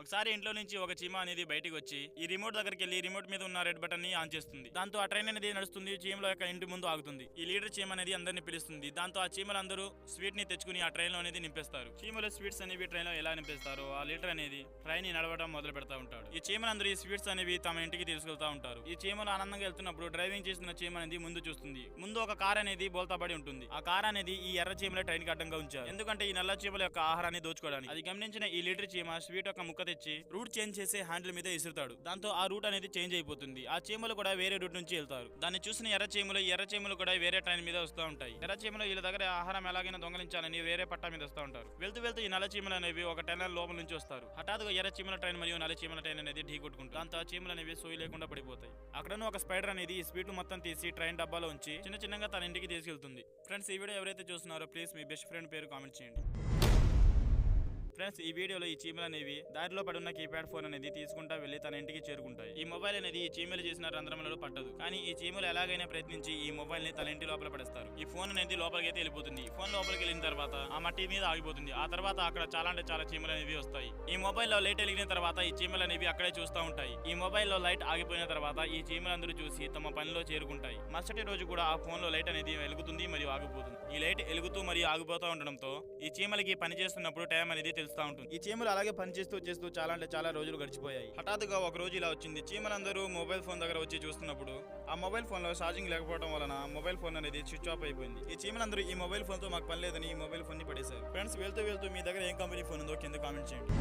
ఒకసారి ఇంట్లో నుంచి ఒక చీమ అనేది బయటికి వచ్చి ఈ రిమోట్ దగ్గరికి వెళ్లి రిమోట్ మీద ఉన్న రెడ్ బటన్ ని ఆన్ చేస్తుంది. దాంతో ఆ ట్రైన్ అనేది నడుస్తుంది. చీమల యొక్క ఇంటి ముందు ఆగుతుంది. ఈ లీడర్ చీమ అనేది అందరిని పిలుస్తుంది. దాంతో ఆ చీమలందరూ స్వీట్ ని తెచ్చుకుని ఆ ట్రైన్ లో అనేది నింపేస్తారు. చీమలు స్వీట్స్ అనేవి ట్రైన్ లో ఎలా నింపేస్తారో ఆ లీడర్ అనేది ట్రైన్ ని నడవడం మొదలు పెడతా ఉంటాడు. ఈ చీమలందరూ ఈ స్వీట్స్ అనేవి తమ ఇంటికి తీసుకెళ్తా ఉంటారు. ఈ చీమలు ఆనందంగా వెళ్తున్నప్పుడు డ్రైవింగ్ చేస్తున్న చీమ అనేది ముందు చూస్తుంది. ముందు ఒక కార్ అనేది బోల్తాబడి ఉంటుంది. ఆ కార్ అనేది ఈ ఎర్ర చీమల ట్రైన్ కి అడ్డంగా ఉంచారు. ఎందుకంటే ఈ నల్ల చీమల యొక్క ఆహారాన్ని దోచుకోవడానికి. అది గమనించిన ఈ లీడర్ చీమ స్వీట్ యొక్క ముక్క తెచ్చి రూట్ చేంజ్ చేసే హ్యాండిల్ మీద ఇసురుతాడు. దాంతో ఆ రూట్ అనేది చేంజ్ అయిపోతుంది. ఆ చీమలు కూడా వేరే రూట్ నుంచి వెళ్తారు. దాన్ని చూసిన ఎర్ర చీమలు కూడా వేరే ట్రైన్ మీద వస్తూ ఉంటాయి. ఎర్ర చీమలు వీళ్ళ దగ్గర ఆహారం ఎలాగైనా దొంగలించాలని వేరే పట్టా మీద వస్తూ ఉంటారు. వెళ్తూ వెళ్తూ ఈ నల్ల చీమలు అనేవి ఒక టనల్ లోపల నుంచి వస్తారు. హఠాత్తుగా ఎర్ర చీమల ట్రైన్ మరియు నల్ల చీమల ట్రైన్ అనేది ఢీ కొట్టుకుంటారు. దాంతో ఆ చీమలు అనేవి సోయి లేకుండా పడిపోతాయి. అక్కడను ఒక స్పైడర్ అనేది ఈ స్వీట్ మొత్తం తీసి ట్రైన్ డబ్బాలో ఉంచి చిన్నగా తన ఇంటికి తీసుకెళ్తుంది. ఫ్రెండ్స్, ఈ వీడియో ఎవరైతే చూస్తున్నారో ప్లీజ్ మీ బెస్ట్ ఫ్రెండ్ పేరు కామెంట్ చేయండి. ఫ్రెండ్స్, ఈ వీడియోలో ఈ చీమలు అనేవి దారిలో పడున్న కీప్యాడ్ ఫోన్ అనేది తీసుకుంటా వెళ్లి తన ఇంటికి చేరుకుంటాయి. ఈ మొబైల్ అనేది ఈ చీమలు చేసిన రంధ్రములలో పట్టదు. కానీ ఈ చీమలు ఎలాగైనా ప్రయత్నించి ఈ మొబైల్ ని తన ఇంటి లోపల పడేస్తారు. ఈ ఫోన్ అనేది లోపలికి అయితే వెళ్ళిపోతుంది. ఫోన్ లోపలికి వెళ్ళిన తర్వాత ఆ మట్టి మీద ఆగిపోతుంది. ఆ తర్వాత అక్కడ చాలా చీమలు అనేవి వస్తాయి. ఈ మొబైల్ లో లైట్ వెలిగిన తర్వాత ఈ చీమలు అనేవి అక్కడే చూస్తూ ఉంటాయి. ఈ మొబైల్ లో లైట్ ఆగిపోయిన తర్వాత ఈ చీమలందరూ చూసి తమ పనిలో చేరుకుంటాయి. మరుసటి రోజు కూడా ఆ ఫోన్ లో లైట్ అనేది వెలుగుతుంది మరియు ఆగిపోతుంది. ఈ లైట్ వెలుగుతూ మరియు ఆగిపోతూ ఉండడంతో ఈ చీమలకి పని చేస్తున్నప్పుడు టైం అనేది తెలుస్తూ ఉంటుంది. ఈ చీమలు అలాగే పనిచేస్తూ చాలా రోజులు గడిచిపోయాయి. హఠాత్తుగా ఒక రోజు ఇలా వచ్చింది. చీమలందరూ మొబైల్ ఫోన్ దగ్గర వచ్చి చూస్తున్నప్పుడు ఆ మొబైల్ ఫోన్ లో ఛార్జింగ్ లేకపోవడం వలన మొబైల్ ఫోన్ అనేది స్విచ్ ఆఫ్ అయిపోయింది. ఈ చీమలందరూ ఈ మొబైల్ ఫోన్ తో మాకు పని లేదని ఈ మొబైల్ ఫోన్ ని పడేశారు. ఫ్రెండ్స్, వెళ్తూ మీ దగ్గర ఏం కంపెనీ ఫోన్ ఉందో కింద కామెంట్ చేయండి.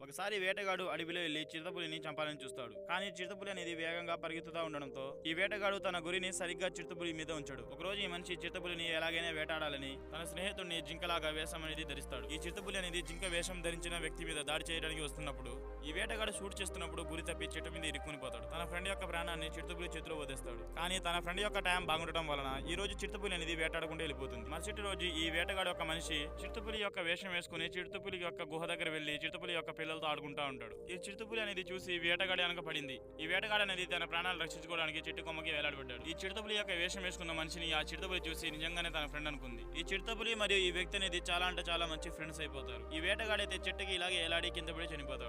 ఒకసారి వేటగాడు అడవిలో వెళ్లి చిరుతపులిని చంపాలని చూస్తాడు. కానీ చిరుతపులి అనేది వేగంగా పరిగెత్తుతా ఉండడంతో ఈ వేటగాడు తన గురిని సరిగ్గా చిరుతపులి మీద ఉంచాడు. ఒకరోజు ఈ మనిషి చిరుతపులిని ఎలాగైనా వేటాడాలని తన స్నేహితుడిని జింకలాగా వేషం అనేది ధరిస్తాడు. ఈ చిరుతపులి అనేది జింక వేషం ధరించిన వ్యక్తి మీద దాడి చేయడానికి వస్తున్నప్పుడు ఈ వేటగాడు షూట్ చేస్తున్నప్పుడు గురి తప్పి చెట్టు మీద ఇరుక్కుని పోతాడు. తన ఫ్రెండ్ యొక్క ప్రాణాన్ని చిరుతపులి చేతిలో వదిలేస్తాడు. కానీ తన ఫ్రెండ్ యొక్క టైం బాగుండటం వలన ఈ రోజు చిరుతపులి అనేది వేటాడకుండా వెళ్ళిపోతుంది. మరుసటి రోజు ఈ వేటగాడు ఒక మనిషి చిరుతపులి యొక్క వేషం వేసుకుని చిరుతపులి యొక్క గుహ దగ్గర వెళ్లి చిరుతపులి యొక్క పిల్లలతో ఆడుకుంటా ఉంటాడు. ఈ చిరుతపులి అనేది చూసి వేటగాడి వెనక పడింది. ఈ వేటగాడు అనేది తన ప్రాణాలు రక్షించుకోవడానికి చెట్టు కొమ్మకి వేలాడబడ్డాడు. ఈ చిరుతపులి యొక్క వేషం వేసుకున్న మనిషిని ఆ చిరుతపులి చూసి నిజంగానే తన ఫ్రెండ్ అనుకుంది. ఈ చిరుతపులి మరియు ఈ వ్యక్తి అనేది చాలా మంచి ఫ్రెండ్స్ అయిపోతారు. ఈ వేటగాడైతే చెట్టుకి ఇలాగే వేలాడి కింద పడి చనిపోతాడు.